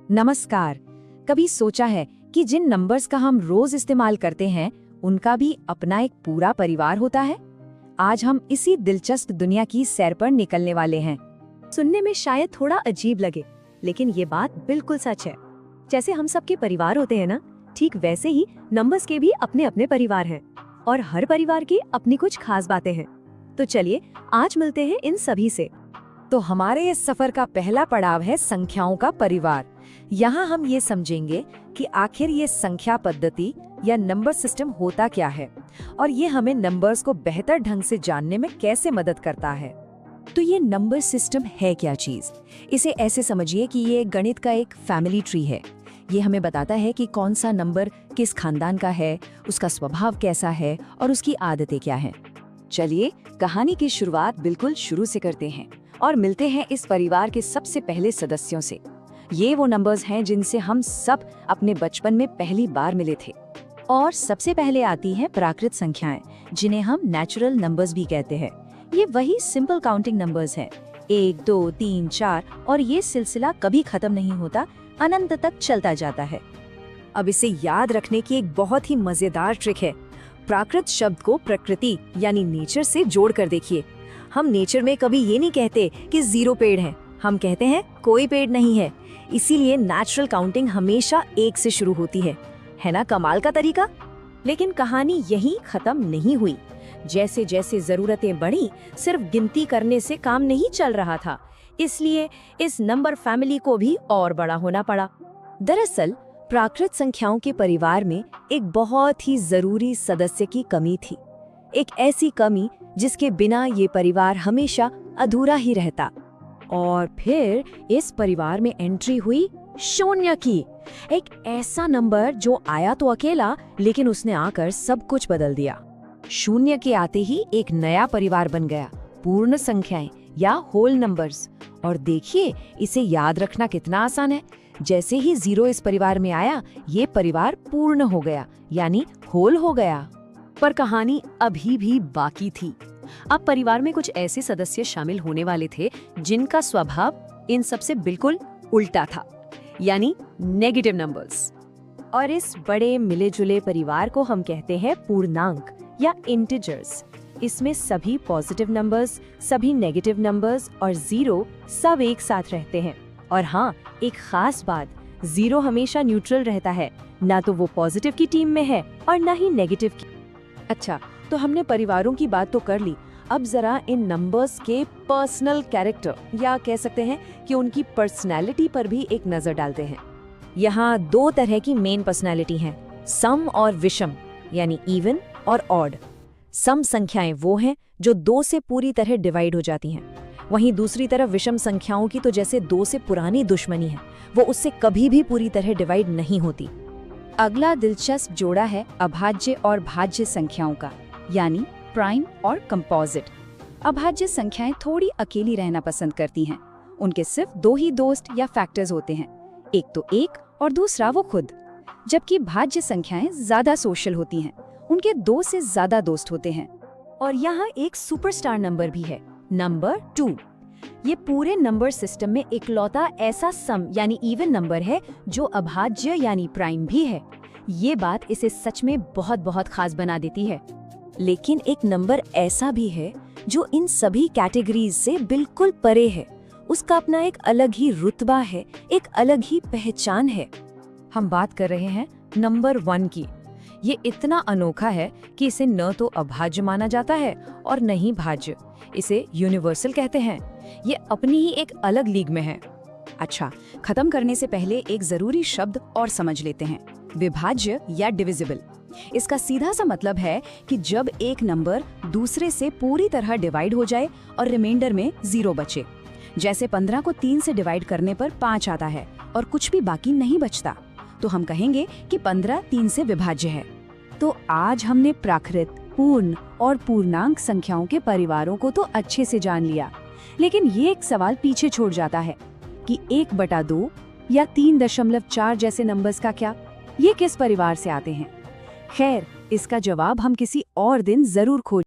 नमस्कार। कभी सोचा है कि जिन नंबर्स का हम रोज इस्तेमाल करते हैं उनका भी अपना एक पूरा परिवार होता है? आज हम इसी दिलचस्प दुनिया की सैर पर निकलने वाले हैं। सुनने में शायद थोड़ा अजीब लगे, लेकिन ये बात बिल्कुल सच है। जैसे हम सबके परिवार होते हैं ना, ठीक वैसे ही नंबर्स के भी अपने अपने परिवार हैं और हर परिवार की अपनी कुछ खास बातें हैं। तो चलिए आज मिलते हैं इन सभी से। तो हमारे इस सफर का पहला पड़ाव है संख्याओं का परिवार। यहाँ हम ये समझेंगे कि आखिर ये संख्या पद्धति या नंबर सिस्टम होता क्या है और ये हमें नंबर्स को बेहतर ढंग से जानने में कैसे मदद करता है। तो ये नंबर सिस्टम है क्या चीज? इसे ऐसे समझिए कि ये गणित का एक फैमिली ट्री है। ये हमें बताता है कि कौन सा नंबर किस खानदान का है, उसका स्वभाव कैसा है और उसकी आदतें क्या हैं। चलिए कहानी की शुरुआत बिल्कुल शुरू से करते हैं और मिलते हैं इस परिवार के सबसे पहले सदस्यों से। ये वो नंबर्स हैं जिनसे हम सब अपने बचपन में पहली बार मिले थे। और सबसे पहले आती हैं प्राकृत संख्याएं, जिन्हें हम नेचुरल नंबर्स भी कहते हैं। ये वही सिंपल काउंटिंग नंबर्स हैं, 1, 2, 3, 4, और ये सिलसिला कभी खत्म नहीं होता, अनंत तक चलता जाता है। अब इसे याद रखने की एक बहुत ही मजेदार ट्रिक है। प्राकृत शब्द को प्रकृति यानी नेचर से जोड़ कर देखिए। हम नेचर में कभी ये नहीं कहते कि 0 पेड़ है, हम कहते हैं कोई पेड़ नहीं है। इसीलिए नेचुरल काउंटिंग हमेशा 1 से शुरू होती है ना कमाल का तरीका। लेकिन कहानी यहीं खत्म नहीं हुई। जैसे जैसे जरूरतें बढ़ी, सिर्फ गिनती करने से काम नहीं चल रहा था, इसलिए इस नंबर फैमिली को भी और बड़ा होना पड़ा। दरअसल प्राकृत संख्याओं के परिवार में एक बहुत ही जरूरी सदस्य की कमी थी। एक ऐसी कमी जिसके बिना ये परिवार हमेशा अधूरा ही रहता। और फिर इस परिवार में एंट्री हुई शून्य की। एक ऐसा नंबर जो आया तो अकेला, लेकिन उसने आकर सब कुछ बदल दिया। शून्य के आते ही एक नया परिवार बन गया, पूर्ण संख्याएं या होल नंबर्स। और देखिए इसे याद रखना कितना आसान है। जैसे ही 0 इस परिवार में आया, ये परिवार पूर्ण हो गया, यानी होल हो गया। पर कहानी अभी भी बाकी थी। अब परिवार में कुछ ऐसे सदस्य शामिल होने वाले थे जिनका स्वभाव इन सब से बिल्कुल उल्टा था, यानी नेगेटिव नंबर्स। और इस बड़े मिले जुले परिवार को हम कहते हैं पूर्णांक या इंटीजर्स। इसमें सभी पॉजिटिव नंबर्स, सभी नेगेटिव नंबर्स और 0 सब एक साथ रहते हैं। और हाँ, एक खास बात, 0 हमेशा न्यूट्रल रहता है, ना तो वो पॉजिटिव की टीम में है और ना ही नेगेटिव की। अच्छा, तो हमने परिवारों की बात तो कर ली। अब जरा इन नंबर्स के पर्सनल कैरेक्टर या कह सकते हैं कि उनकी पर्सनैलिटी पर भी एक नजर डालते हैं। यहाँ 2 तरह की मेन पर्सनैलिटी हैं, सम और विषम, यानी इवन और ऑड। सम संख्याएं वो हैं जो 2 से पूरी तरह डिवाइड हो जाती हैं। वहीं दूसरी तरफ विषम संख्याओं की तो जैसे 2 से पुरानी दुश्मनी है, वो उससे कभी भी पूरी तरह डिवाइड नहीं होती। अगला दिलचस्प जोड़ा है अभाज्य और भाज्य संख्याओं का, यानी प्राइम और कंपोजिट। अभाज्य संख्याएं थोड़ी अकेली रहना पसंद करती हैं। उनके सिर्फ 2 ही दोस्त या फैक्टर्स होते हैं, एक तो 1 और दूसरा वो खुद। जबकि भाज्य संख्याएं ज्यादा सोशल होती हैं, उनके 2 से ज्यादा दोस्त होते हैं। और यहाँ एक सुपरस्टार नंबर भी है, नंबर 2। ये पूरे नंबर सिस्टम में इकलौता ऐसा सम यानी इवन नंबर है जो अभाज्य यानी प्राइम भी है। ये बात इसे सच में बहुत बहुत खास बना देती है। लेकिन एक नंबर ऐसा भी है जो इन सभी कैटेगरीज से बिल्कुल परे है। उसका अपना एक अलग ही रुतबा है, एक अलग ही पहचान है। हम बात कर रहे हैं नंबर 1 की। ये इतना अनोखा है कि इसे न तो अभाज्य माना जाता है और न ही भाज्य। इसे यूनिवर्सल कहते हैं। ये अपनी ही एक अलग लीग में है। अच्छा, खत्म करने से पहले एक जरूरी शब्द और समझ लेते हैं, विभाज्य या डिविजिबल। इसका सीधा सा मतलब है कि जब एक नंबर दूसरे से पूरी तरह डिवाइड हो जाए और रिमाइंडर में 0 बचे। जैसे 15 को 3 से डिवाइड करने पर 5 आता है और कुछ भी बाकी नहीं बचता, तो हम कहेंगे कि 15 3 से विभाज्य है। तो आज हमने प्राकृत, पूर्ण और पूर्णांक संख्याओं के परिवारों को तो अच्छे से जान लिया, लेकिन ये एक सवाल पीछे छोड़ जाता है कि 1/2 या 3.4 जैसे नंबर्स का क्या? ये किस परिवार से आते हैं? खैर, इसका जवाब हम किसी और दिन जरूर खोज